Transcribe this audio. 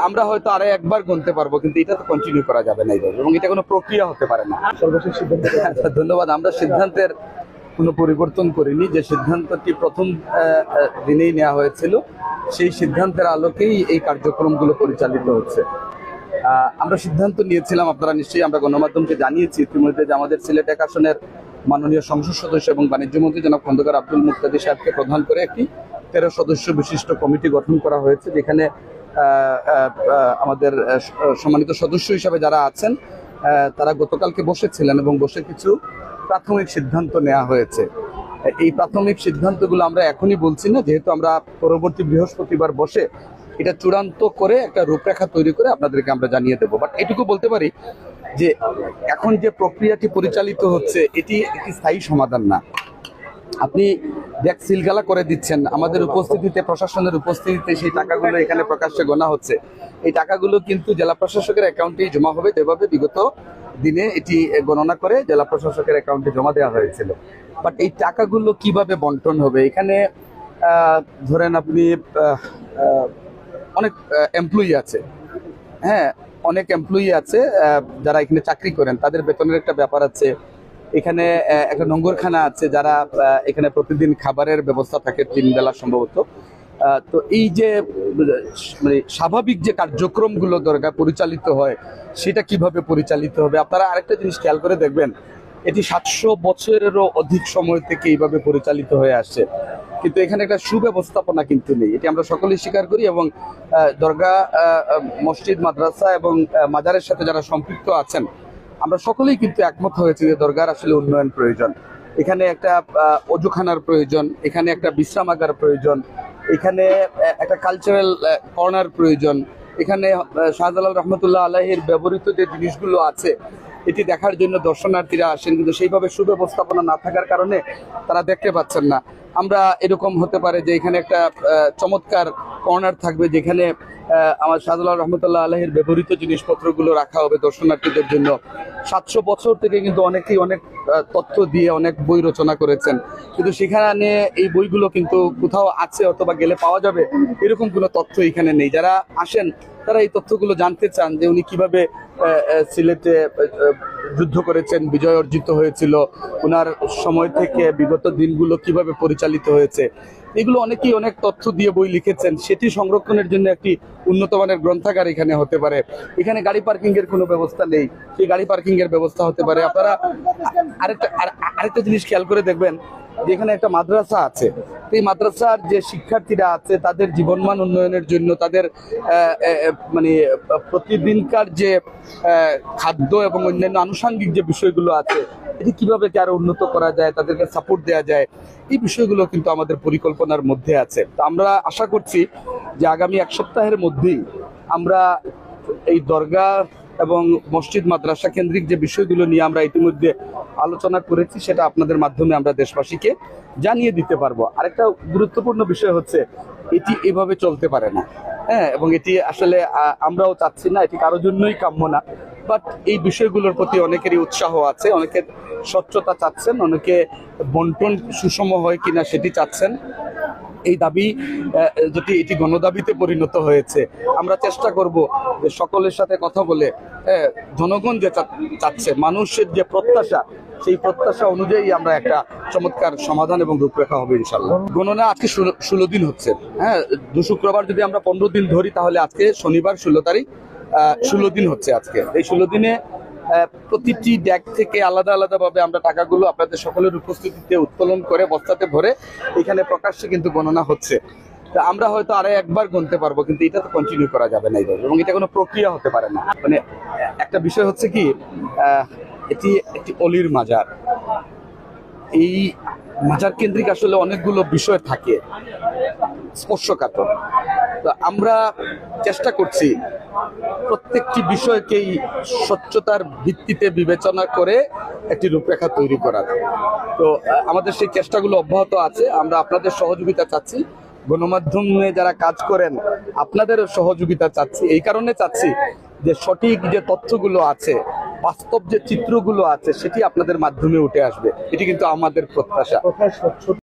আমরা হয়তো আরো একবার গুনতে পারবো, কিন্তু এটা তো কন্টিনিউ করা যাবে না এইভাবে, এবং এটা কোনো প্রক্রিয়া হতে পারে না। সর্বশেষ সিদ্ধান্ত ধন্যবাদ। আমরা সিদ্ধান্তের কোনো পরিবর্তন করিনি। যে সিদ্ধান্তটি প্রথম দিনেই নেওয়া হয়েছিল, সেই সিদ্ধান্তের আলোকেই এই কার্যক্রমগুলো পরিচালিত হচ্ছে। আমরা সিদ্ধান্ত নিয়েছিলাম, আপনারা নিশ্চয়ই, আমরা গণমাধ্যমকে জানিয়েছি ইতিমধ্যে, যে আমাদের সিলেট এক আসনের মাননীয় সংসদ সদস্য এবং বাণিজ্য মন্ত্রী জনাব খন্দকার আব্দুল মুক্তাদির সাহেবকে প্রধান করে একটি 13 সদস্য বিশিষ্ট কমিটি গঠন করা হয়েছে, যেখানে আমাদের সম্মানিত সদস্য হিসাবে যারা আছেন তারা গতকালকে বসেছিলেন এবং বসে কিছু প্রাথমিক সিদ্ধান্ত নেওয়া হয়েছে। এই প্রাথমিক সিদ্ধান্তগুলো আমরা এখনই বলছি না, যেহেতু আমরা পরবর্তী বৃহস্পতিবার বসে এটা চূড়ান্ত করে একটা রূপরেখা তৈরি করে আপনাদেরকে আমরা জানিয়ে দেবো। বাট এটুকু বলতে পারি যে এখন যে প্রক্রিয়াটি পরিচালিত হচ্ছে এটি একটি স্থায়ী সমাধান না। আপনি ব্যাগ সিলগালা করে দিচ্ছেন, আমাদের উপস্থিতিতে, প্রশাসনের উপস্থিতিতে সেই টাকাগুলো এখানে প্রকাশ্যে গোনা হচ্ছে। এই টাকাগুলো কিন্তু জেলা প্রশাসকের অ্যাকাউন্টেই জমা হবে, যেভাবে বিগত দিনে এটি গণনা করে জেলা প্রশাসকের অ্যাকাউন্টে জমা দেওয়া হয়েছিল। বাট এই টাকাগুলো কিভাবে বন্টন হবে, এখানে ধরেন আপনি অনেক এমপ্লয়ি আছে, হ্যাঁ, অনেক এমপ্লয়ি আছে যারা এখানে চাকরি করেন, তাদের বেতনের একটা ব্যাপার আছে। এখানে একটা নোংরখানা আছে, যারা এখানে প্রতিদিন খাবারের ব্যবস্থা থাকে 3 বেলা সম্ভবত। তো এই যে মানে স্বাভাবিক যে কার্যক্রমগুলো দরকার পরিচালিত হয়, সেটা কিভাবে পরিচালিত হবে। আপনারা আরেকটা জিনিস খেয়াল করে দেখবেন, এটি 700 বছরেরও অধিক সময় থেকে এইভাবে পরিচালিত হয়ে আসছে, কিন্তু এখানে একটা সুব্যবস্থাপনা কিন্তু নেই। এটি আমরা সকলেই স্বীকার করি, এবং দরগা, মসজিদ, মাদ্রাসা এবং মাজারের সাথে যারা সম্পৃক্ত আছেন, আমরা সকলেই কিন্তু একমত হয়েছি যে দরগার আসলে উন্নয়ন প্রয়োজন। এখানে একটা অজুখানার প্রয়োজন, এখানে একটা বিশ্রামাগার প্রয়োজন, এখানে একটা কালচারাল কর্নার প্রয়োজন। এখানে শাহজালাল রহমতুল্লাহ আলাইহির ব্যবহৃত যে জিনিসগুলো আছে, এটি দেখার জন্য দর্শনার্থীরা আসেন, কিন্তু সেইভাবে সুব্যবস্থাপনা না থাকার কারণে তারা দেখতে পাচ্ছেন না। আমরা এরকম হতে পারে যে এখানে একটা চমৎকার কর্নার থাকবে, যেখানে আমার শাহজালাল রহমতুল্লাহ আলাইহির ব্যবহৃত জিনিসপত্রগুলো রাখা হবে দর্শনার্থীদের জন্য। 700 বছর থেকে কিন্তু অনেকেই অনেক তথ্য দিয়ে অনেক বই রচনা করেছেন, কিন্তু সেখানে এই বইগুলো কিন্তু কোথাও আছে অথবা গেলে পাওয়া যাবে এরকম কোনো তথ্য এখানে নেই। যারা আসেন তারা এই তথ্যগুলো জানতে চান, যে উনি কিভাবে সিলেটে যুদ্ধ করেছেন, বিজয় অর্জিত হয়েছিল, ওনার সময় থেকে বিগত দিনগুলো কিভাবে পরিচালিত হয়েছে। এগুলো অনেকেই অনেক তথ্য দিয়ে বই লিখেছেন, সেটি সংরক্ষণের জন্য একটি উন্নত মানের গ্রন্থাগার এখানে হতে পারে। এখানে গাড়ি পার্কিং এর কোনো ব্যবস্থা নেই, সেই গাড়ি পার্কিং এর ব্যবস্থা হতে পারে। আপনারা আরেকটা জিনিস খেয়াল করে দেখবেন, যে এখানে একটা মাদ্রাসা আছে, এই মাদ্রাসার যে শিক্ষার্থীরা আছে তাদের জীবনমান উন্নয়নের জন্য, তাদের মানে প্রতিদিনকার যে খাদ্য এবং অন্যান্য আনুষঙ্গিক যে বিষয়গুলো আছে, এটি কিভাবে আরো উন্নত করা যায়, তাদেরকে সাপোর্ট দেওয়া যায়, এই বিষয়গুলো কিন্তু আমাদের পরিকল্পনার মধ্যে আছে। তো আমরা আশা করছি যে আগামী 1 সপ্তাহের মধ্যেই আমরা এই দরগা এবং মসজিদ, মাদ্রাসা কেন্দ্রিক যে বিষয়গুলো নিয়ে আমরা ইতিমধ্যে আলোচনা করেছি, সেটা আপনাদের মাধ্যমে আমরা দেশবাসীকে জানিয়ে দিতে পারবো। আরেকটা গুরুত্বপূর্ণ বিষয় হচ্ছে, এটি এভাবে চলতে পারে না, হ্যাঁ, এবং এটি আসলে আমরাও চাচ্ছি না, এটি কারোর জন্যই কাম্য না। বাট এই বিষয়গুলোর প্রতি অনেকেরই উৎসাহ আছে, অনেকের স্বচ্ছতা চাচ্ছেন, অনেকে বন্টন সুষম হয় কিনা সেটি চাচ্ছেন। এই দাবি যদি এটি গণদাবিতে পরিণত হয়েছে, আমরা চেষ্টা করব যে সকলের সাথে কথা বলে জনগণ যে চাচ্ছে, মানুষের যে প্রত্যাশা, সেই প্রত্যাশা অনুযায়ী আমরা একটা চমৎকার সমাধান এবং রূপরেখা হবে ইনশাল্লাহ। গণনা আজকে 16 দিন হচ্ছে, হ্যাঁ, শুক্রবার যদি আমরা 15 দিন ধরি, তাহলে আজকে শনিবার 16 তারিখ, 16 দিন হচ্ছে আজকে। এই 16 দিনে প্রতিটি ড্যাগ থেকে আলাদা আলাদাভাবে আমরা টাকাগুলো আপনাদের সকলের উপস্থিতিতে উত্তোলন করে বস্তাতে ভরে এখানে প্রকাশ্যে কিন্তু গণনা হচ্ছে। তা আমরা হয়তো আরো একবার গুনতে পারবো, কিন্তু এটা তো কন্টিনিউ করা যাবে না এইভাবে, এবং এটা কোনো প্রক্রিয়া হতে পারে না। মানে একটা বিষয় হচ্ছে কি, এটি একটি অলির মাজার। এই মাজার কেন্দ্রিক আসলে অনেকগুলো বিষয় থাকে স্পর্শকাতর। তো আমরা চেষ্টা করছি প্রত্যেকটি বিষয়কেই স্বচ্ছতার ভিত্তিতে বিবেচনা করে একটি রূপরেখা তৈরি করার। তো আমাদের সেই চেষ্টাগুলো অব্যাহত আছে। আমরা আপনাদের সহযোগিতা চাচ্ছি, গণমাধ্যমে যারা কাজ করেন আপনাদেরও সহযোগিতা চাচ্ছি। এই কারণে চাচ্ছি যে সঠিক যে তথ্যগুলো আছে, বাস্তব যে চিত্রগুলো আছে, সেটি আপনাদের মাধ্যমে উঠে আসবে, এটি কিন্তু আমাদের প্রত্যাশা।